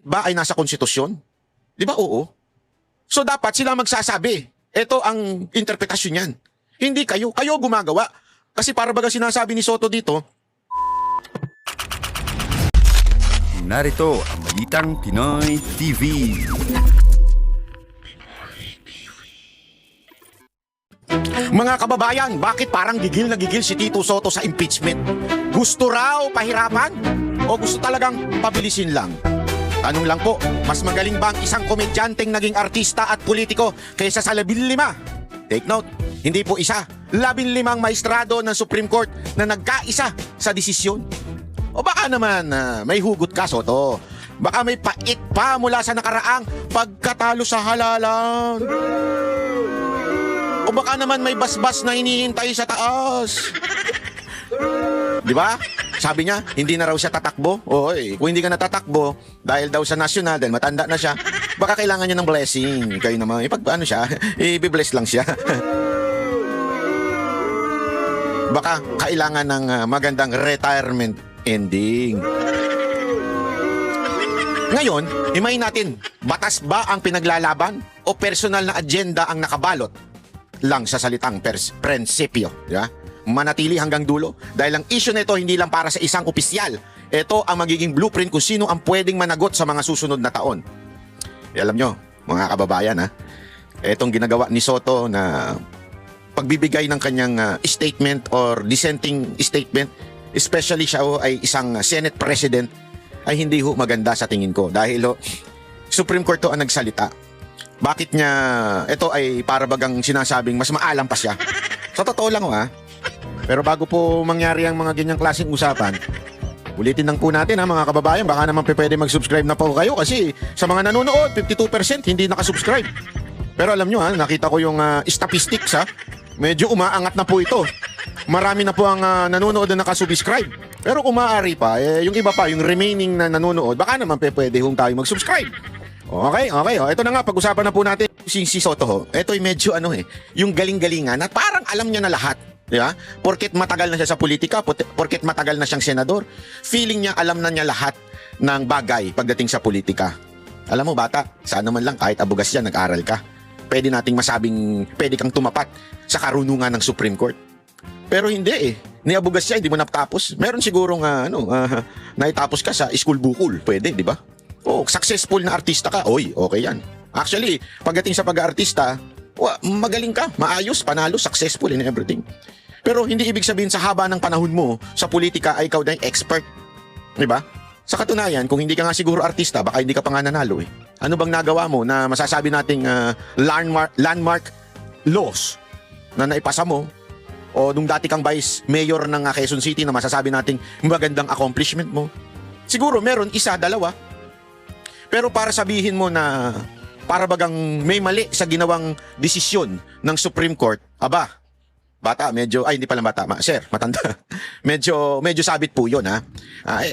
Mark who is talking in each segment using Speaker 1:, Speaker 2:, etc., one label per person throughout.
Speaker 1: ba ay nasa konstitusyon? Di ba oo? So dapat sila magsasabi. Ito ang interpretasyon niyan. Hindi kayo. Kayo gumagawa. Kasi para baga sinasabi ni Soto dito,
Speaker 2: narito ang Balitang Pinoy TV.
Speaker 1: mga kababayan, bakit parang gigil na gigil si Tito Soto sa impeachment? Gusto raw pahirapan? O gusto talagang pabilisin lang? Tanong lang po, mas magaling ba ang isang komedyanteng naging artista at politiko kaysa sa 15? Take note, hindi po isa, 15 maestrado ng Supreme Court na nagkaisa sa desisyon. O baka naman may hugot ka, Soto. Baka may pait pa mula sa nakaraang pagkatalo sa halalan. O baka naman may basbas na hinihintay sa taas. Di ba? Sabi niya, hindi na raw siya tatakbo. Oy, kung hindi ka natatakbo, dahil daw sa national, dahil matanda na siya, baka kailangan niya ng blessing. Kayo naman, ano siya, i-bless lang siya. Baka kailangan ng magandang retirement ending. Ngayon, imayin natin, batas ba ang pinaglalaban o personal na agenda ang nakabalot lang sa salitang prinsipyo? Di ba? Manatili hanggang dulo dahil ang issue nito hindi lang para sa isang opisyal. Ito ang magiging blueprint kung sino ang pwedeng managot sa mga susunod na taon. Alam nyo, mga kababayan, itong ginagawa ni Soto na pagbibigay ng kanyang statement or dissenting statement, especially siya ay isang Senate President, ay hindi ho maganda sa tingin ko dahil Supreme Court to ang nagsalita. Bakit niya ito ay para bagang sinasabing mas maalam pa siya? Sa totoo lang Pero bago po mangyari ang mga ganyang klaseng usapan, ulitin lang po natin mga kababayan, baka naman pwede mag-subscribe na po kayo kasi sa mga nanonood, 52% hindi nakasubscribe. Pero alam nyo nakita ko yung statistics medyo umaangat na po ito. Marami na po ang nanonood na nakasubscribe. Pero kung maaari pa, yung iba pa, yung remaining na nanonood, baka naman pwede tayo mag-subscribe. Okay. Ito na nga, pag-usapan na po natin si Soto. Ito ay medyo yung galing-galingan at parang alam niya na lahat. Di ba? Porket matagal na siya sa politika, porket matagal na siyang senador, feeling niya alam na niya lahat ng bagay pagdating sa politika. Alam mo bata, sana man lang kahit abugas yan, nag-aral ka. Pwede nating masabing pwede kang tumapat sa karunungan ng Supreme Court. Pero hindi Ni abugas siya, hindi mo natapos. Meron sigurong naitapos ka sa school bukol. Pwede, di ba? Successful na artista ka. Oy, okay yan. Actually, pagdating sa pag-aartista, magaling ka, maayos, panalo, successful in everything. Pero hindi ibig sabihin sa haba ng panahon mo sa politika ay ikaw na expert. Di ba? Sa katunayan, kung hindi ka nga siguro artista, baka hindi ka pa nga nanalo Ano bang nagawa mo na masasabi nating landmark laws na naipasa mo? O nung dati kang vice mayor ng Quezon City na masasabi nating magandang accomplishment mo? Siguro meron, isa, dalawa. Pero para sabihin mo na para bagang may mali sa ginawang desisyon ng Supreme Court, bata, hindi pala bata, sir, matanda. medyo sabit po yun,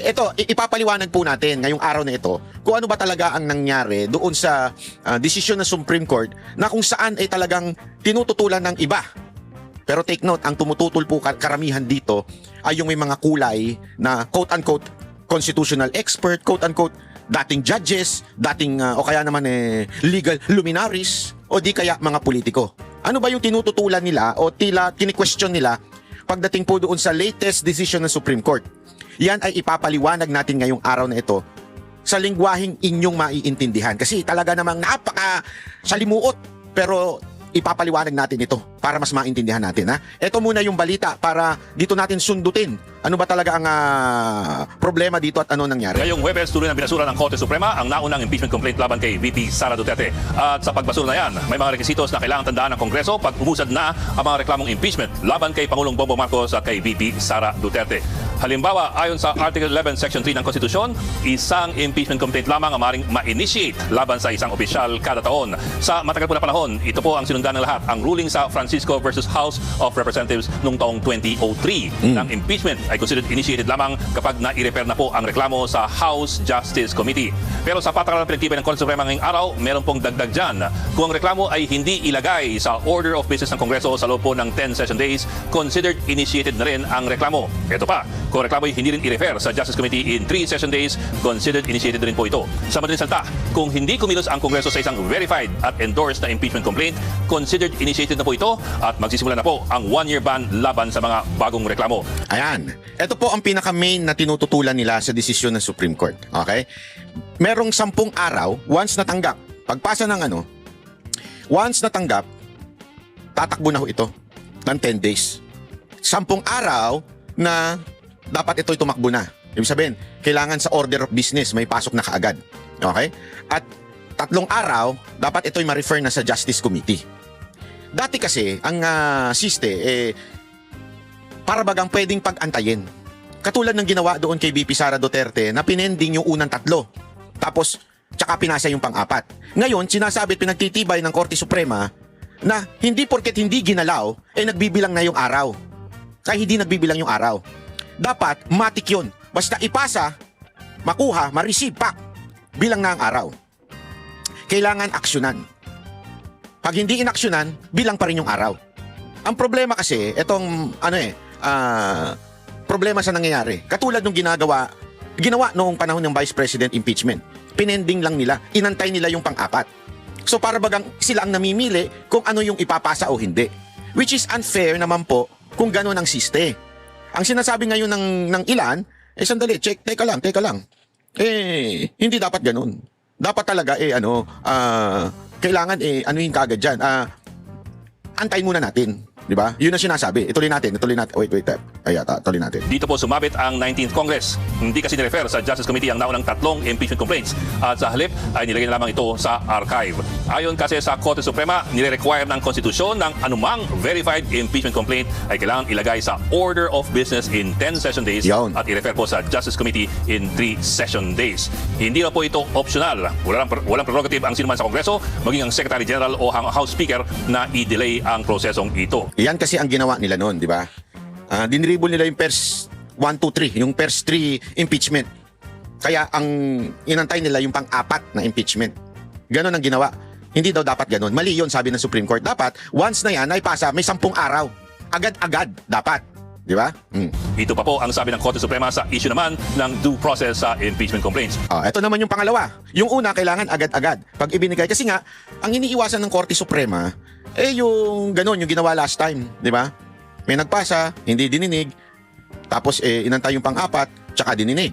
Speaker 1: ito, ipapaliwanag po natin ngayong araw na ito kung ano ba talaga ang nangyari doon sa desisyon ng Supreme Court na kung saan ay talagang tinututulan ng iba. Pero take note, ang tumututol po karamihan dito ay yung may mga kulay na quote-unquote constitutional expert, quote-unquote dating judges, dating o kaya naman legal luminaries o di kaya mga politiko. Ano ba yung tinututulan nila o tila kini-question nila pagdating po doon sa latest decision ng Supreme Court? Yan ay ipapaliwanag natin ngayong araw na ito sa lingwaheng inyong maiintindihan. Kasi talaga namang napaka-salimuot pero ipapaliwanag natin ito para mas maintindihan natin. Ito muna yung balita para dito natin sundutin. Ano ba talaga ang problema dito at ano nangyari?
Speaker 3: Ngayong Huwebes, tuloy ng binasura ng Korte Suprema ang naunang impeachment complaint laban kay VP Sara Duterte. At sa pagbasura na yan, may mga requisitos na kailangan tandaan ng Kongreso pag umusad na ang mga reklamong impeachment laban kay Pangulong Bongbong Marcos at kay VP Sara Duterte. Halimbawa, ayon sa Article 11, Section 3 ng Konstitusyon, isang impeachment complaint lamang ang maaaring ma-initiate laban sa isang opisyal kada taon. Sa matagal po na panahon, ito po ang sinundan ng lahat, ang ruling sa Francisco versus House of Representatives noong taong 2003. Ang impeachment ay considered initiated lamang kapag na-i-repair na po ang reklamo sa House Justice Committee. Pero sa patakaran pinagtibay ng Korte Suprema ngayong araw, meron pong dagdag dyan. Kung ang reklamo ay hindi ilagay sa order of business ng Kongreso sa loob po ng 10 session days, considered initiated na rin ang reklamo. Ito pa, Kung reklamo ay hindi rin i-refer sa Justice Committee in 3 session days, considered initiated rin po ito. Sa madaling salita, kung hindi kumilos ang Kongreso sa isang verified at endorsed na impeachment complaint, considered initiated na po ito at magsisimula na po ang 1-year ban laban sa mga bagong reklamo.
Speaker 1: Ayan. Ito po ang pinaka-main na tinututulan nila sa desisyon ng Supreme Court. Okay? Merong 10 araw, once natanggap, pagpasa ng once natanggap, tatakbo na ho ito ng 10 days. 10 araw na dapat ito'y tumakbo na. Ibig sabihin, kailangan sa order of business, may pasok na kaagad. Okay? At 3 araw, dapat ito'y ma-refer na sa Justice Committee. Dati kasi, ang para bagang pwedeng pag-antayin. Katulad ng ginawa doon kay VP Sara Duterte na pinending yung unang 3. Tapos, tsaka pinasa yung pang-4. Ngayon, sinasabi at pinagtitibay ng Korte Suprema na hindi porket hindi ginalaw, nagbibilang na yung araw. Kaya hindi nagbibilang yung araw. Dapat, matik yun. Basta ipasa, makuha, ma-receive, pak, bilang na ang araw. Kailangan aksyonan. Pag hindi inaksyonan, bilang pa rin yung araw. Ang problema kasi, itong, problema sa nangyayari. Katulad nung ginawa noong panahon ng Vice President impeachment. Pinending lang nila, inantay nila yung pang-4. So para bagang sila ang namimili kung ano yung ipapasa o hindi. Which is unfair naman po kung gano'n ang siste. Ang sinasabi ngayon ng ilan, sandali, teka lang. Hindi dapat gano'n. Dapat talaga, kailangan, anuhin kagad dyan. Antayin muna natin. Diba? Yun ang sinasabi. Ituloy natin. Wait. Tuloy natin.
Speaker 3: Dito po sumabit ang 19th Congress. Hindi kasi nirefer sa Justice Committee ang naunang 3 impeachment complaints at sa halip ay nilagay na lamang ito sa archive. Ayon kasi sa Korte Suprema, nire-require ng konstitusyon ng anumang verified impeachment complaint ay kailangan ilagay sa order of business in 10 session days at i-refer po sa Justice Committee in 3 session days. Hindi na po ito optional. Walang prerogative ang sinuman sa Kongreso, maging ang Secretary General o ang House Speaker na i-delay ang prosesong ito.
Speaker 1: Yan kasi ang ginawa nila noon, di ba? Dinribol nila yung PERS 1, 2, 3, yung PERS 3 impeachment. Kaya ang inantay nila yung pang-4 na impeachment. Ganon ang ginawa. Hindi daw dapat ganon. Mali yun, sabi ng Supreme Court. Dapat, once na yan, ay pasa, may 10 araw. Agad-agad, dapat. Di ba?
Speaker 3: Ito pa po ang sabi ng Korte Suprema sa issue naman ng due process sa impeachment complaints.
Speaker 1: Ito naman yung pangalawa. Yung una, kailangan agad-agad. Pag ibinigay, kasi nga, ang iniiwasan ng Korte Suprema, yung ganon, yung ginawa last time. Di ba? May nagpasa, hindi dininig, tapos inantay yung pang-4, tsaka dininig.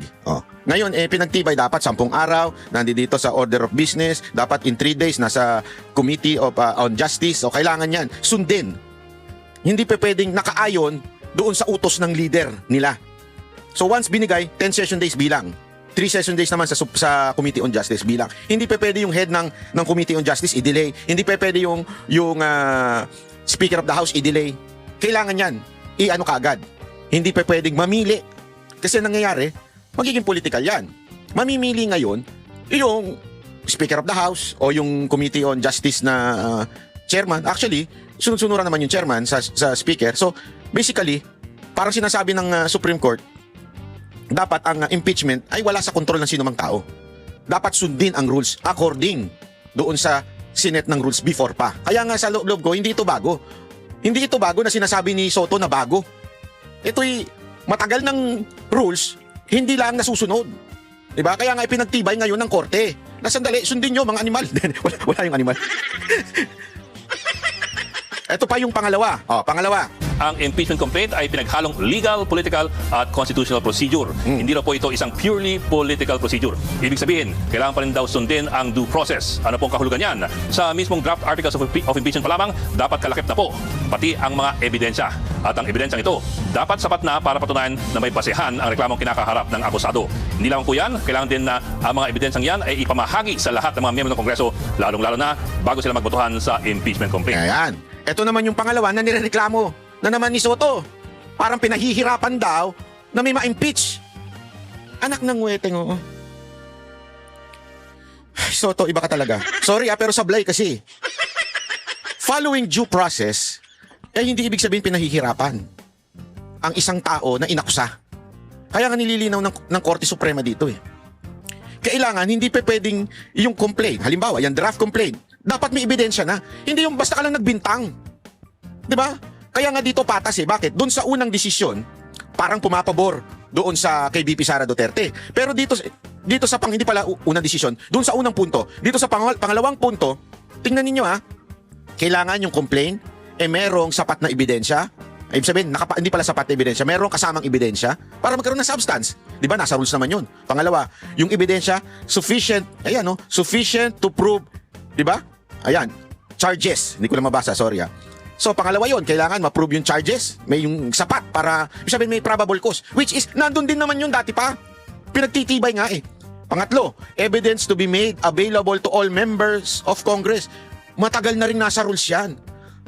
Speaker 1: Ngayon, pinagtibay dapat 10 araw, nandito sa order of business, dapat in 3 days, nasa Committee on Justice, kailangan yan, sundin. Hindi pa pwedeng nakaayon doon sa utos ng leader nila. So once binigay, 10 session days bilang. 3 session days naman sa Committee on Justice bilang. Hindi pa pwede yung head ng Committee on Justice i-delay. Hindi pa pwede yung Speaker of the House i-delay. Kailangan yan, kaagad. Hindi pa pwedeng mamili. Kasi nangyayari, magiging political yan. Mamimili ngayon, yung Speaker of the House o yung Committee on Justice na chairman. Actually, sunod-sunuran naman yung chairman sa Speaker. So, basically, parang sinasabi ng Supreme Court, dapat ang impeachment ay wala sa kontrol ng sino mang tao. Dapat sundin ang rules according doon sa Senate ng rules before pa. Kaya nga sa loob ko, hindi ito bago. Hindi ito bago na sinasabi ni Soto na bago. Ito'y matagal ng rules, hindi lang nasusunod. Diba? Kaya nga ipinagtibay ngayon ng korte. Na sandali, sundin nyo mga animal. wala yung animal. Ito pa yung pangalawa. Pangalawa.
Speaker 3: Ang impeachment complaint ay pinaghalong legal, political at constitutional procedure. Hindi na po ito isang purely political procedure. Ibig sabihin, kailangan pa rin daw sundin ang due process. Ano pong kahulugan yan? Sa mismong draft articles of impeachment pa lamang, dapat kalakip na po, pati ang mga ebidensya. At ang ebidensyang ito, dapat sapat na para patunayan na may basehan ang reklamong kinakaharap ng akusado. Hindi lamang po yan, kailangan din na ang mga ebidensyang yan ay ipamahagi sa lahat ng mga miyembro ng Kongreso, lalong-lalo na bago sila magbotohan sa impeachment complaint.
Speaker 1: Ayan. Ito naman yung pangalawa na nirereklamo na naman ni Soto. Parang pinahihirapan daw na may ma-impeach. Anak ng weteng, oo. Soto, iba ka talaga. Sorry pero sablay kasi. Following due process, hindi ibig sabihin pinahihirapan ang isang tao na inakusa. Kaya nga nililinaw ng Korte Suprema dito Kailangan, hindi pa pwedeng yung complaint. Halimbawa, yung draft complaint. Dapat may ebidensya na. Hindi yung basta ka lang nagbintang. Diba? Kaya nga dito patas Bakit? Doon sa unang desisyon, parang pumapabor doon sa kay VP Sara Duterte. Pero dito sa hindi pala unang desisyon, doon sa unang punto, dito sa pangalawang punto, tingnan ninyo kailangan yung complaint merong sapat na ebidensya. Ibig sabihin, hindi pala sapat na ebidensya, merong kasamang ebidensya para magkaroon ng substance. Di ba? Nasa rules naman yun. Pangalawa, yung ebidensya, sufficient to prove, di ba? Ayan, charges. Hindi ko na mabasa, sorry. So, pangalawa yun, kailangan ma-prove yung charges. May yung sapat para, ibig sabihin, may probable cause. Which is, nandun din naman yun dati pa. Pinagtitibay nga Pangatlo, evidence to be made available to all members of Congress. Matagal na rin nasa rules yan.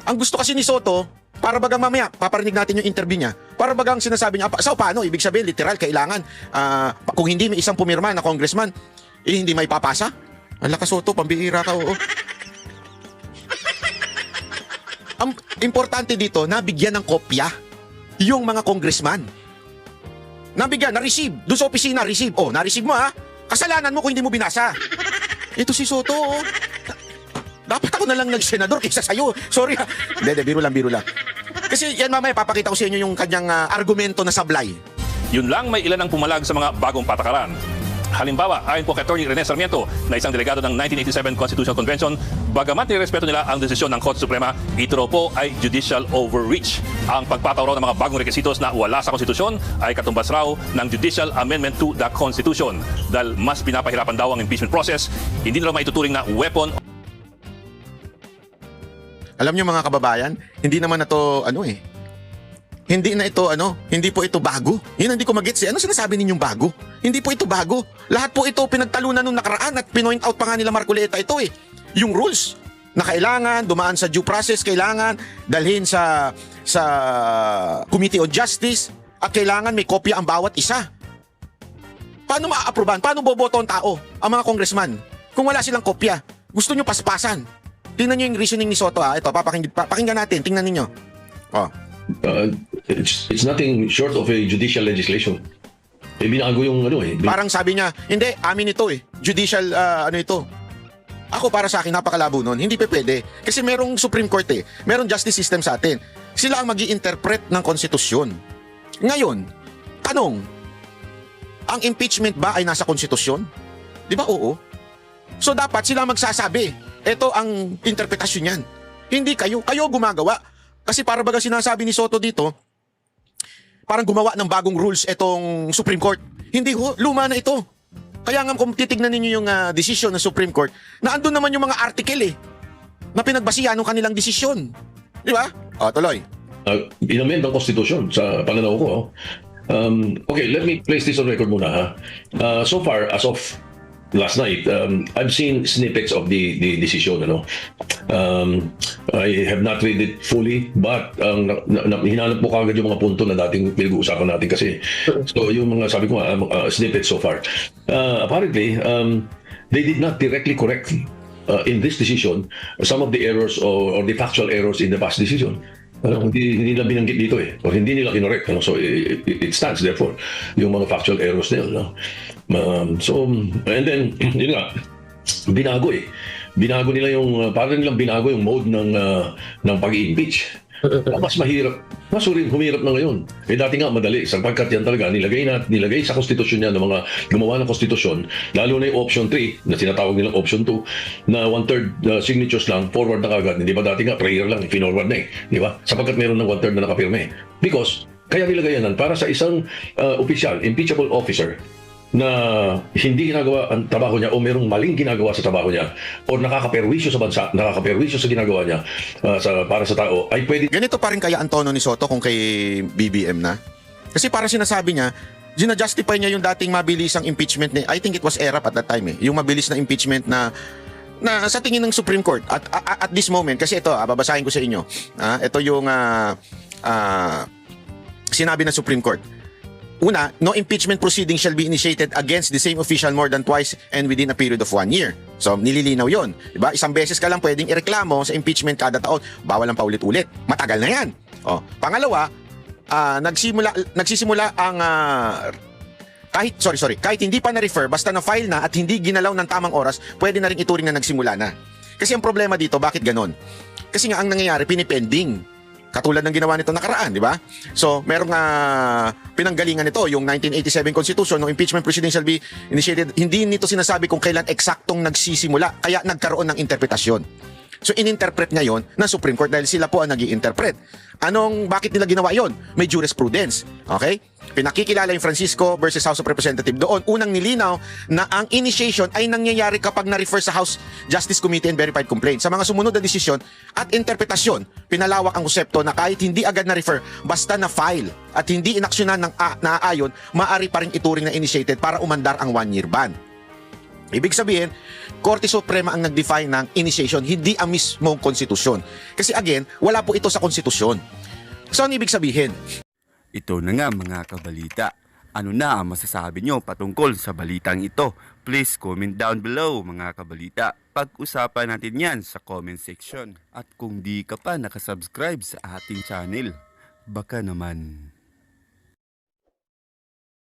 Speaker 1: Ang gusto kasi ni Soto, para bagang mamaya, paparinig natin yung interview niya, para bagang sinasabi niya, so paano? Ibig sabihin, literal, kailangan, kung hindi may isang pumirma na congressman, hindi may papasa? Ang lakas, Soto, pambihira ka, oo. Ang importante dito, nabigyan ng kopya yung mga congressman. Nabigyan, na-receive. Doon sa opisina, receive. Oh, na-receive mo Kasalanan mo kung hindi mo binasa. Ito si Soto, Dapat ako na lang nag-senador kaysa sa'yo. Sorry Hindi, biro lang. Kasi yan mamaya, papakita ko sa inyo yung kanyang argumento na sablay.
Speaker 3: Yun lang, may ilan ang pumalag sa mga bagong patakaran. Halimbawa, ayon po kay Atty. Rene Sarmiento na isang delegado ng 1987 Constitutional Convention, bagamat nirespeto nila ang desisyon ng Korte Suprema, ito raw po ay judicial overreach. Ang pagpataw raw ng mga bagong rekisitos na wala sa konstitusyon ay katumbas raw ng judicial amendment to the Constitution. Dahil mas pinapahirapan daw ang impeachment process, hindi na raw maituturing na weapon.
Speaker 1: Alam niyo mga kababayan, hindi naman na to hindi na ito hindi po ito bago. Yun hindi ko magets ano sinasabi ninyong bago? Hindi po ito bago. Lahat po ito pinagtalunan nung nakaraan at pinoint out pa nga nila Marcoleta ito Yung rules na kailangan dumaan sa due process, kailangan dalhin sa Committee on Justice at kailangan may kopya ang bawat isa. Paano maa-aprobahan? Paano boboto ang tao, ang mga congressman? Kung wala silang kopya, gusto nyo paspasan. Tingnan nyo yung reasoning ni Soto Ito, pakinggan natin. Tingnan ninyo.
Speaker 4: It's nothing short of a judicial legislation. Binago yung
Speaker 1: Parang sabi niya, hindi, amin ito Judicial, ito. Ako para sa akin, napakalabo nun. Hindi pwede. Kasi merong Supreme Court Merong justice system sa atin. Sila ang mag-i-interpret ng konstitusyon. Ngayon, tanong, ang impeachment ba ay nasa konstitusyon? Di ba oo? So dapat sila magsasabi. Ito ang interpretasyon niyan. Hindi kayo. Kayo gumagawa. Kasi para baga sinasabi ni Soto dito, parang gumawa ng bagong rules itong Supreme Court. Hindi luma na ito. Kaya nga kung titignan ninyo yung desisyon ng Supreme Court, na andun naman yung mga article na pinagbasihan ng kanilang desisyon. Di ba? Tuloy.
Speaker 4: Inamend ang konstitusyon sa pananaw ko. Okay, let me place this on record muna. So far, as of last night, I've seen snippets of the decision. I have not read it fully, but hinanap mo kagad yung mga punto na dating pinag-uusapan natin kasi. So yung mga sabi ko snippets so far. Apparently, they did not directly correct in this decision some of the errors or the factual errors in the past decision. Hindi nila binanggit dito o hindi nila kinorek. So it stands therefore yung mga factual errors nila. So and then yun nga, binago binago nila yung parang nilang binago yung mode ng pag-i-impeach. Mas mahirap, mas humirap na ngayon. Dati nga madali, sapagkat yan talaga nilagay sa konstitusyon niya ng mga gumawa ng konstitusyon, lalo na yung option 3 na tinatawag nilang option 2 na 1/3 signatures lang, forward na kagad. Hindi ba dati nga prayer lang, finorward na di ba? Sapagkat meron ng 1/3 na nakapirme. Because kaya nilagay yan para sa isang opisyal, impeachable officer na hindi ginagawa ang trabaho niya o merong maling ginagawa sa trabaho niya o nakakaperwisyo sa bansa, nakakaperwisyo sa ginagawa niya para sa tao, ay pwede.
Speaker 1: Ganito pa rin kaya ang tono ni Soto kung kay BBM na? Kasi parang sinasabi niya, gina-justify niya yung dating mabilisang impeachment I think it was ERAP at that time yung mabilis na impeachment na sa tingin ng Supreme Court at this moment. Kasi ito, babasahin ko sa inyo. Ito yung sinabi ng Supreme Court. Una, no impeachment proceeding shall be initiated against the same official more than twice and within a period of 1 year. So, nililinaw yon, diba? Isang beses ka lang pwedeng ireklamo sa impeachment kada taon. Bawal lang paulit-ulit. Matagal na yan. Pangalawa, nagsisimula ang kahit hindi pa na-refer, basta na-file na at hindi ginalaw ng tamang oras, pwede na rin ituring na nagsimula na. Kasi ang problema dito, bakit ganon? Kasi nga ang nangyayari, pinipending. Katulad ng ginawa nito nakaraan, di ba? So, merong pinanggalingan nito, yung 1987 Constitution, no impeachment proceeding shall be initiated. Hindi nito sinasabi kung kailan eksaktong nagsisimula, kaya nagkaroon ng interpretasyon. So, ininterpret ngayon ng Supreme Court dahil sila po ang nag-i-interpret. Bakit nila ginawa yon? May jurisprudence. Okay? Pinakikilala yung Francisco versus House of Representatives. Doon, unang nilinaw na ang initiation ay nangyayari kapag na-refer sa House Justice Committee and Verified Complaint. Sa mga sumunod na desisyon at interpretasyon, pinalawak ang konsepto na kahit hindi agad na-refer, basta na-file at hindi inaksyonan ng naaayon, maaari pa rin ituring na initiated para umandar ang 1-year ban. Ibig sabihin, Korte Suprema ang nag-define ng initiation, hindi ang mismong konstitusyon. Kasi again, wala po ito sa konstitusyon. So, ano ibig sabihin?
Speaker 2: Ito na nga mga kabalita. Ano na ang masasabi nyo patungkol sa balitang ito? Please comment down below mga kabalita. Pag-usapan natin yan sa comment section. At kung di ka pa nakasubscribe sa ating channel, baka naman